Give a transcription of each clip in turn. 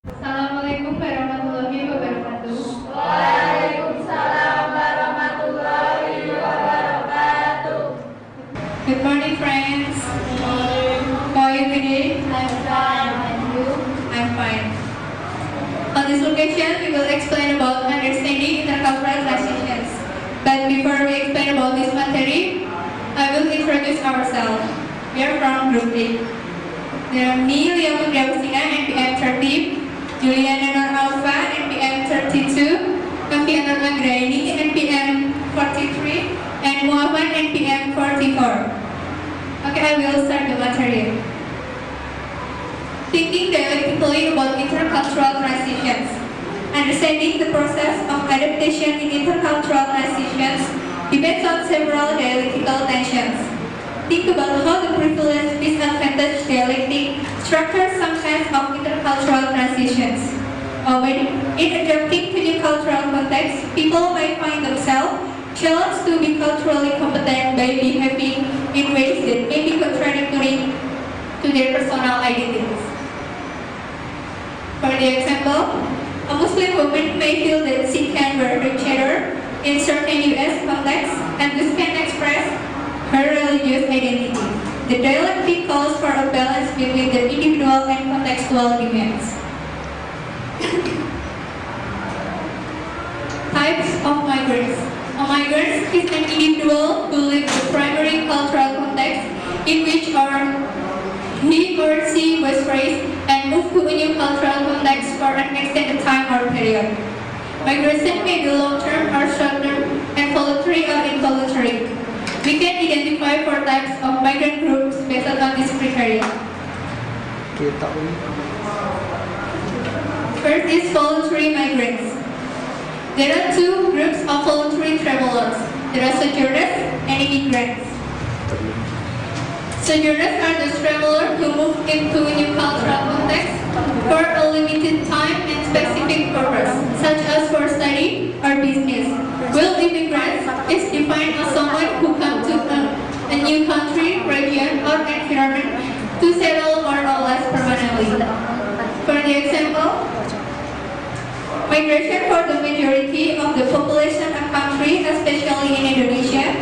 Assalamualaikum warahmatullahi wabarakatuh. Waalaikumsalam warahmatullahi wabarakatuh. Good morning, friends. How are you today? I'm fine, and you? I'm fine. On this occasion, we will explain about understanding intercultural transitions. But before we explain about this material, I will introduce ourselves. We are from Group A. There are me, Liam Gravasina, NPM 30, Juliana Nur Alfa, NPM 32, Noviana Anggraini, NPM 43, and Muhammad, NPM 44. Okay, I will start the material. Thinking dialectically about intercultural transitions. Understanding the process of adaptation in intercultural transitions depends on several dialectical tensions. Think about how the privileged disadvantaged dialectic structures some kinds of intercultural transitions. When in adapting to new cultural contexts, people might find themselves challenged to be culturally competent by behaving in ways that may be contradictory to their personal identities. For the example, a Muslim woman may feel that she can wear her cheddar in certain US contexts and this can express her religious identity. The dialectic calls for a balance between the individual and contextual demands. Types of migrants. A migrant is an individual who lives the primary cultural context in which he or she was raised and moved to a new cultural context for an extended time or period. Migration may be long-term or short-term and voluntary or involuntary. We can identify four types of migrant groups based on this criteria. First is voluntary migrants. There are two groups of voluntary travelers. There are sojourners and immigrants. Sojourners are those travelers who move into a new cultural context for a limited time and specific purpose, such as for study or business. While immigrants is defined as someone who comes to a new country, region, or environment to settle more or less permanently. For the example, migration for the majority of the population of country, especially in Indonesia,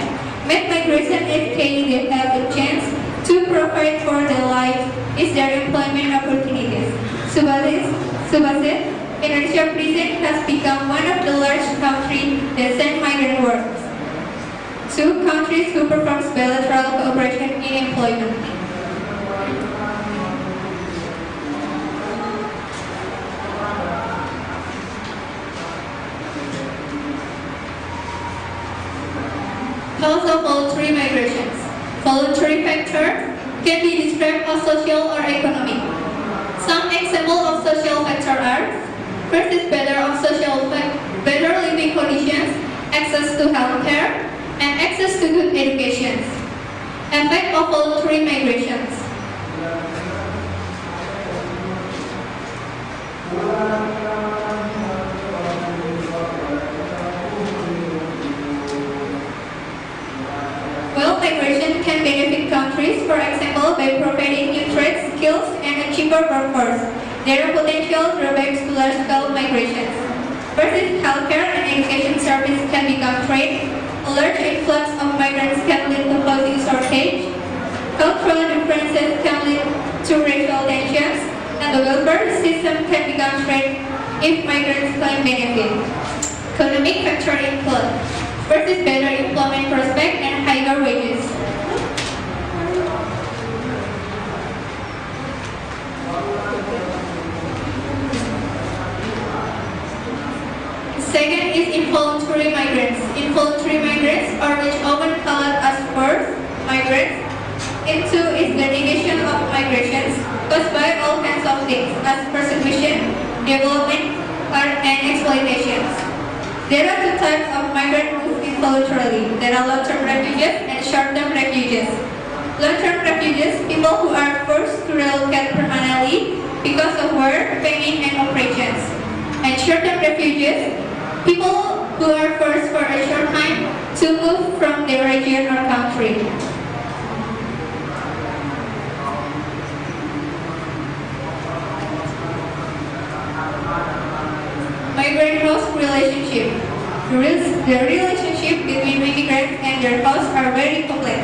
meant migration is saying they have a chance to provide for their life is their employment opportunities. Subhasit, Indonesia prison has become one of the large countries that send migrant workers. Two countries who perform bilateral cooperation in employment. Cause of voluntary migrations. Voluntary factor can be described as social or economic. Some examples of social factor are: first is better living conditions, access to healthcare, and access to good education. Effect of voluntary migrations. Well, migration can benefit countries, for example, by providing new trade skills and a cheaper workforce. There are potential drawbacks to large-scale migrations. First is healthcare and education service can become trade. A large influx of migrants can lead to housing shortage. Cultural differences can lead to racial tensions, and the welfare system can become strained if migrants claim benefit. Economic factor include: first is better employment prospect and higher wages. Second is involuntary migrants. Involuntary migrants, or which often called as forced migrants. And two is the negation of migrations caused by all kinds of things as persecution, development, and exploitations. There are two types of migrant moved involuntarily. There are long-term refugees and short-term refugees. Long-term refugees, people who are forced to relocate permanently because of war, famine, and operations. And short-term refugees, people who are forced for a short time to move from their region or country. Migrant-host relationship. The relationship between immigrants and their hosts are very complex,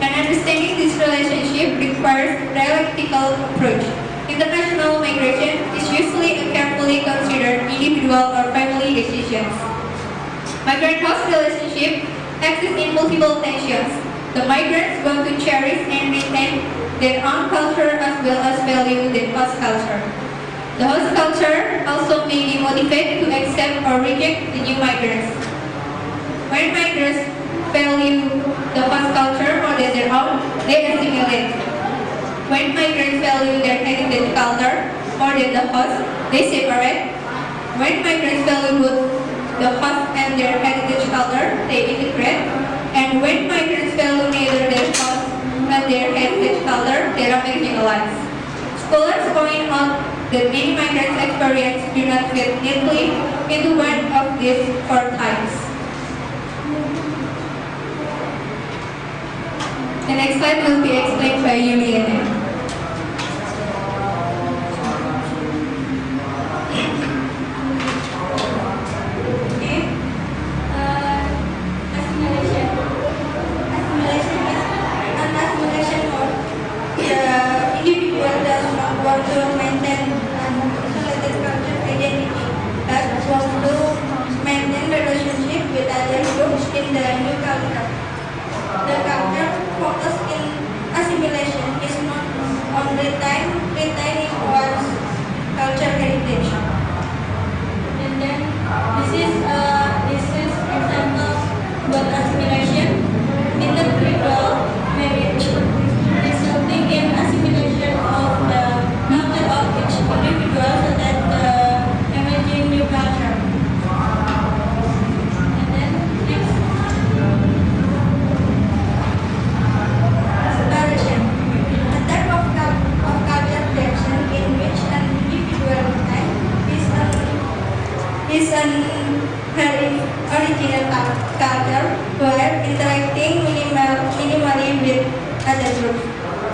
and understanding this relationship requires a dialectical approach. International migration is usually a carefully considered individual or family decision. Migrant-host relationship exists in multiple tensions. The migrants want to cherish and retain their own culture as well as value the host culture. The host culture also may be motivated to accept or reject the new migrants. When migrants value the host culture more than their own, they assimilate. When migrants value their heritage culture more than the host, they separate. When migrants value both the host and their heritage culture, they integrate. And when migrants value neither their host and their heritage culture, they are marginalized. Scholars point out that many migrants' experience do not fit neatly into one of these four types. The next slide will be explained by Juliana. In the new culture. The culture focus in assimilation is not on retaining one's culture heritage. And then this is example about assimilation. Intercultural marriage resulting in assimilation of the culture of each individual so that the emerging new culture. Is an original culture where interacting minimally with other groups.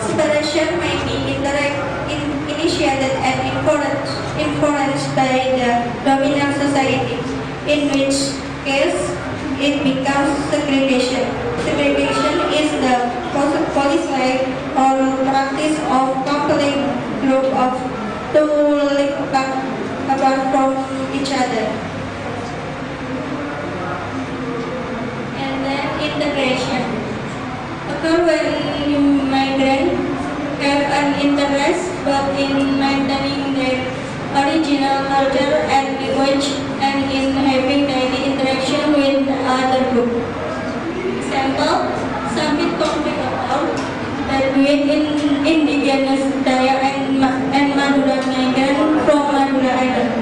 Separation may be initiated and influenced by the dominant society, in which case it becomes segregation. Segregation is the policy or practice of compelling group of to live apart from each other. And then integration occur when new migrants have an interest both in maintaining their original culture and language and in having daily interaction with other group. Example, some conflict occur between indigenous Dayak and Madura migrant from Madura Island.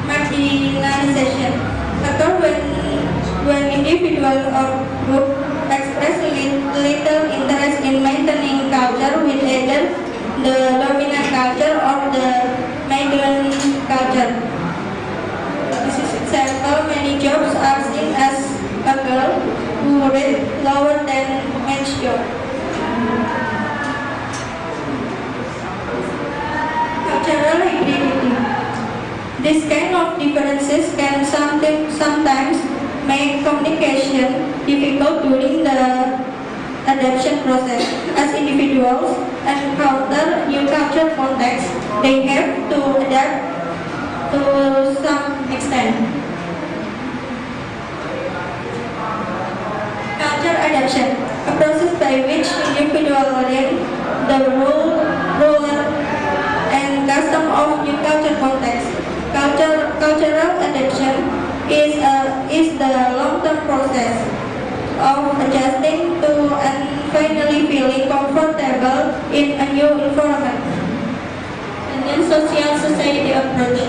Marginalization occurs when individual or group express little interest in maintaining culture with either the dominant culture or the migrant culture. This is example, many jobs are seen as a girl who rate lower than men's job. Cultural hybridity. This kind of differences can sometimes make communication difficult during the adaptation process, as individuals encounter new culture cultural context, they have to adapt to some extent. Culture adaptation, a process by which individuals learn the ruler and custom of new culture context. Cultural adaptation is the long-term process of adjusting to and finally feeling comfortable in a new environment. And then social society approach.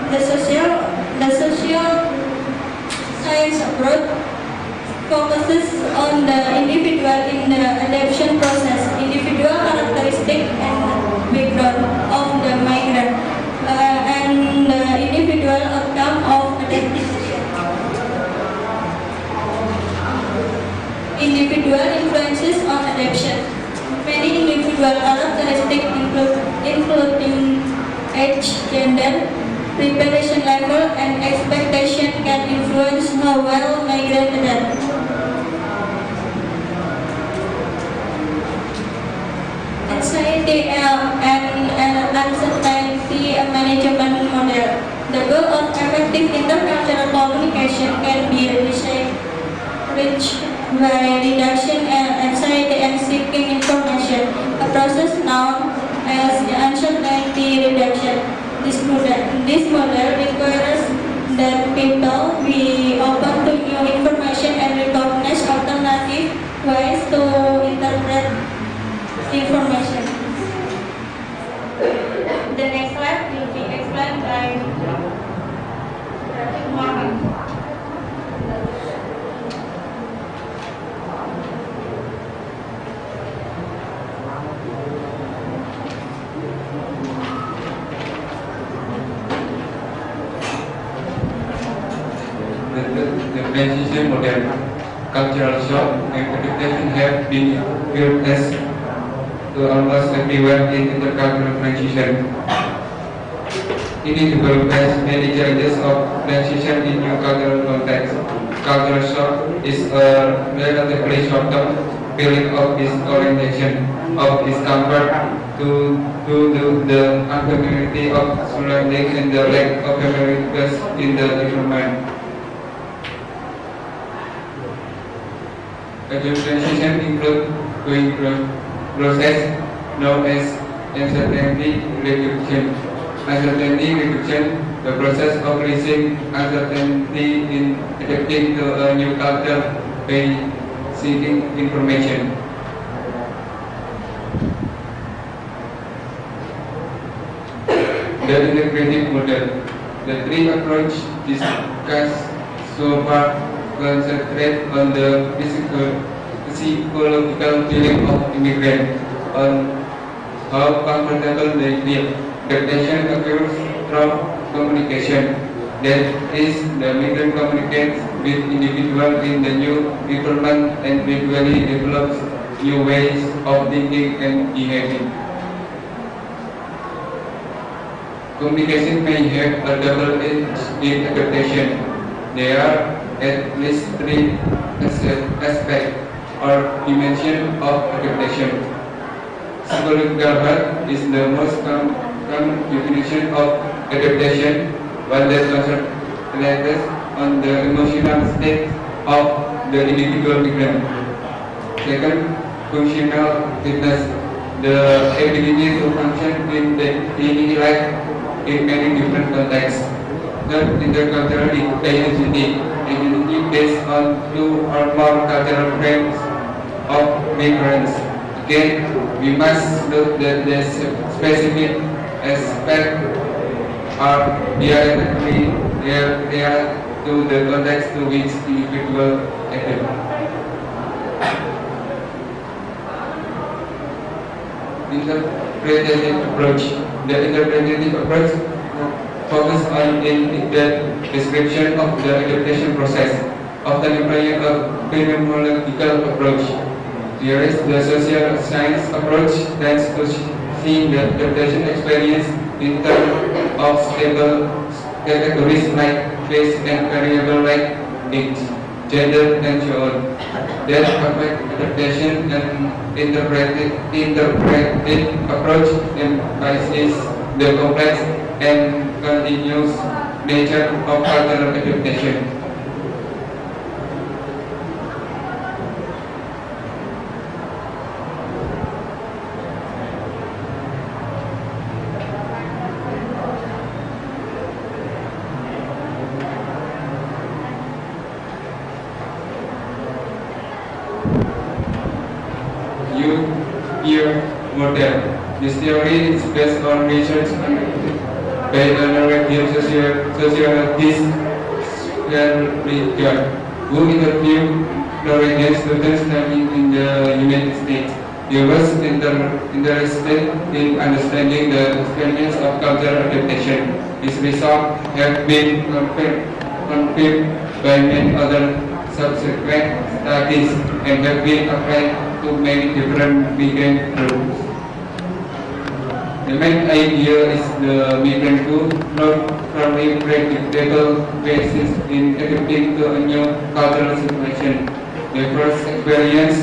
The social science approach focuses on the individual in the adaptation process, individual characteristic and background of the migrant, and the individual outcome of adaptation. Individual influences on adaptation. Many individual characteristics including age, gender, preparation level, and expectation can influence how well migrants adapt. Anxiety and uncertainty management model. The goal of effective intercultural communication can be reached by reduction in anxiety and seeking information, a process known as uncertainty reduction. This model requires that people be open to new information and recognize alternative ways to interpret information. The next slide will be explained by Muhammad. The transition model, cultural shock, and adaptation have been viewed as to almost everywhere in intercultural transition. It is developed as many challenges of transition in new cultural context. Cultural shock is a relatively short-term feeling of disorientation, of discomfort to the unfamiliarity of surroundings and the lack of familiarity in the environment. A transition includes going through process known as uncertainty reduction. Uncertainty reduction, the process of releasing uncertainty in adapting to a new culture by seeking information. The integrative model. The three approaches discussed so far concentrate on the psychological feeling of immigrants, on how comfortable they feel. Adaptation occurs through communication. That is, the migrant communicates with individuals in the new environment and gradually develops new ways of thinking and behaving. Communication may have a double edge in adaptation. There are at least three aspects or dimensions of adaptation. Psychological health is the most common definition of adaptation, one that concentrates on the emotional state of the individual migrant. Second, functional fitness, the ability to function in daily life in many different contexts. Third, intercultural identity based on two or more cultural frames of migrants. Again, we must look at the specific aspect are dialectically real to the context to which the individual adapt. Interpretative approach. The interpretative approach focus on in-depth description of the adaptation process, often employing a phenomenological approach. Whereas the social science approach tends to see the adaptation experience in terms of stable categories like place and variable like age. gender, and so on. That perfect adaptation and interpretive approach emphasizes the complex and continuous nature of cultural adaptation. Peer model. This theory is based on research by a Norwegian sociologist who interviewed Norwegian students studying in the United States. He was interested in understanding the experience of cultural adaptation. His results have been confirmed by many other subsequent studies and have been applied to many different migrant groups. The main idea is the migrant group not from a predictable basis in adapting to a new cultural situation. The first experience,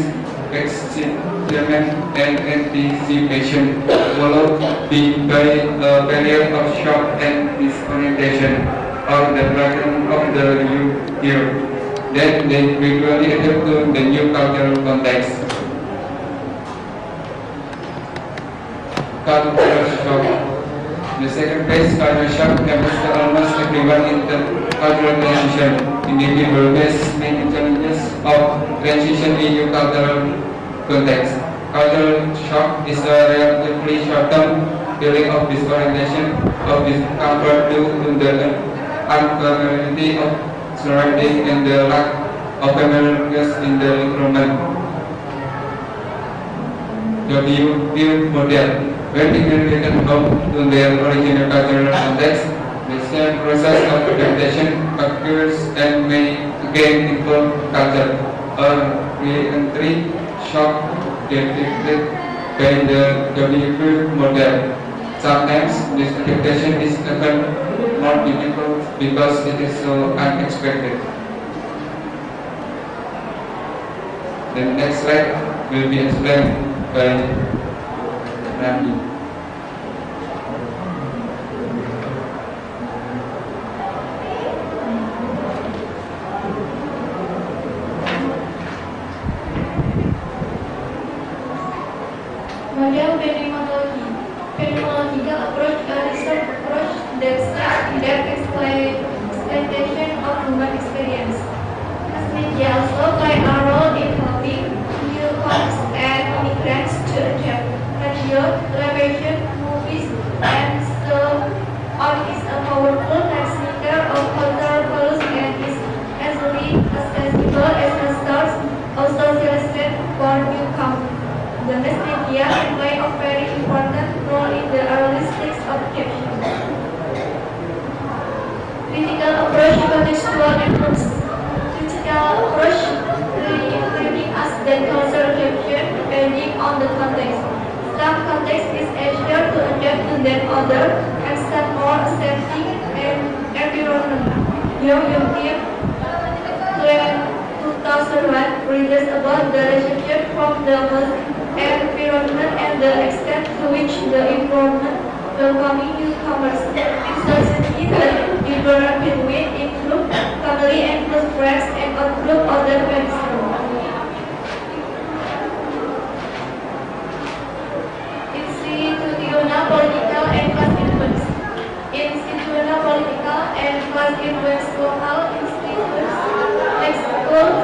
excitement and anticipation, followed by a period of shock and disorientation or the pattern of the new year. Then they gradually adapt to the new cultural context. Cultural shock. The second phase, cultural shock, happens to almost everyone in the cultural transition. Individual based main challenges of transition in new cultural context. Cultural shock is a relatively short-term feeling of disorientation, of discomfort due to the unfamiliarity of surrounding and the lack of familiarity in the environment. W model. When people return home to their original cultural context, the same process of adaptation occurs and may again involve culture or re-entry shock depicted by the W model. Sometimes this adaptation is even more difficult because it is so unexpected. The next slide will be explained by Randy. Model phenomenology. Phenomenological approach, a research approach that seeks in-depth exploitation of human experience. Mass media also play a role in helping newcomers and immigrants to adapt. Radio, television, movies, and so on is a powerful transmitter of cultural values and is easily accessible as a source of socialization for newcomers. The mass media can play a very important role in the early stages of adaptation. Critical approach, contextual approach. Critical approach reminding us that cultural adaptation depending on the context. Some context is easier to adapt to than other, and some more accepting and environment. Young team 2001 released about the relationship from the environment and the extent to which the environment welcoming newcomers. Uncertainty the difference between include family and close friends and outgroup other friends. Institutional political and class influence. Institutional political and class influence local institutions like schools,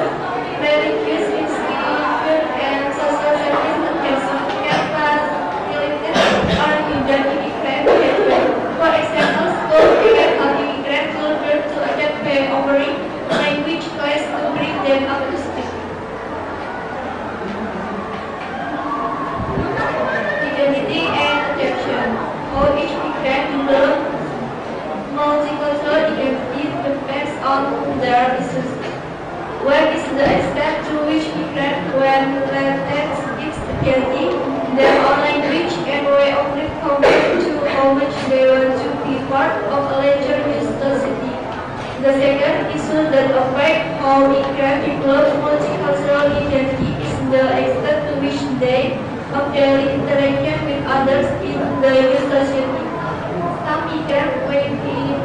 religious institutions, and social service agencies can facilitate or hinder immigrant behavior. For example, schools prepare an immigrant children to adapt by offering language class to bring them up to speed. Identity and adaptation. How each migrant develops multicultural identity depends on their issues. What is the extent to which migrants when related its ability, their own language and way of living compared to how much they want to be part of a larger society. The second is issues that affect how immigrant develop multicultural identity is the extent to which they of daily interaction with others in the new society. Some migrants may be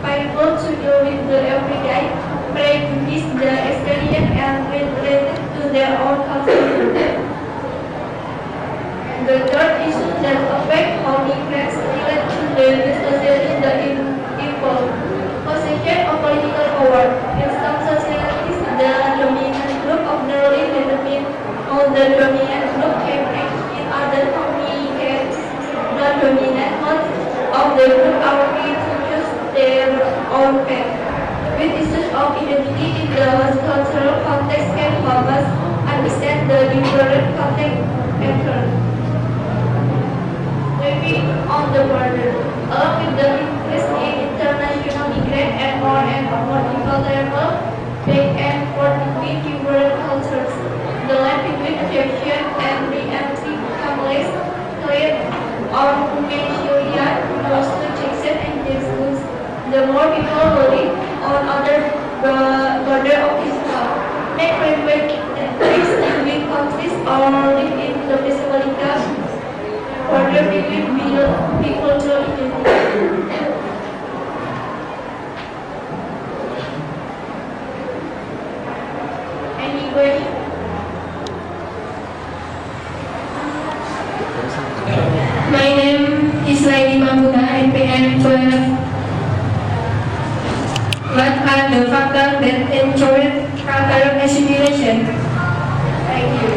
able to deal with the everyday, practice the experience and relate to their own culture. The third issue that affect how immigrants relate to the new society is the involved possession of political power. In some societies, the dominant group of the ruling benefit or the dominant group can act. In other communities, the dominant mode of the group are free to choose their own path. With issues of identity in the cultural context can help us understand the different context better. Living on the border, along with the increase in international migrant and more multicultural back and forth between different cultures, the line between adoption and re-entry families clear on Manchuria, close to Jackson and Jesus. The more people live on other border of Islam, make frequent trips between countries or live in the Basilica. Border between bicultural identity. Any question? My name is Laini Mamuda, NPM 12. What are the factors that encourage cultural assimilation? Thank you.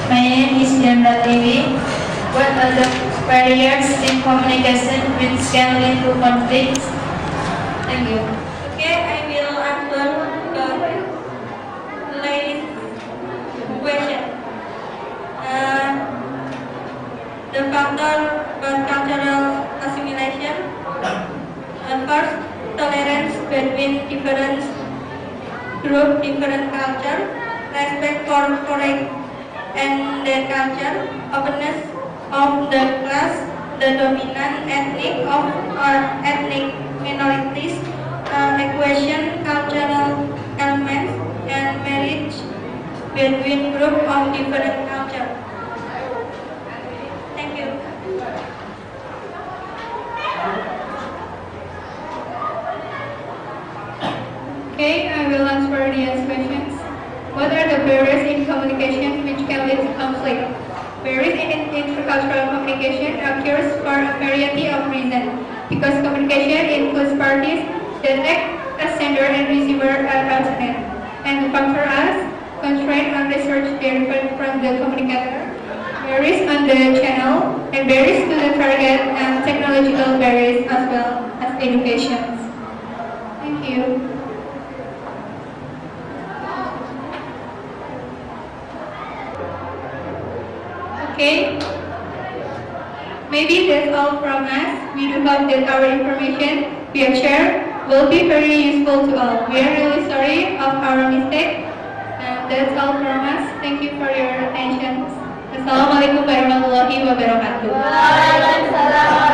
My name is Jandra Dewi. What are the barriers in communication which can lead to conflicts? Thank you. Okay, I will answer the ladies' question. The factor for cultural assimilation. First, tolerance between different group, different culture, respect for foreign and their culture, openness of the class, the dominant ethnic of or ethnic minorities, equation, cultural elements, and marriage between group of different culture. Thank you. Okay, I will answer these questions. What are the barriers in communication which can lead to conflict? Barriers in intercultural communication occurs for a variety of reasons, because communication includes parties that act as sender and receiver at alternate, and factor as constraint on research derived from the communicator, barriers on the channel, and barriers to the target, and technological barriers as well as education. Thank you. Okay, maybe that's all from us. We do hope that our information we have shared will be very useful to all. We are really sorry of our mistake. And that's all from us. Thank you for your attention. Assalamualaikum warahmatullahi wabarakatuh. Waalaikumsalam.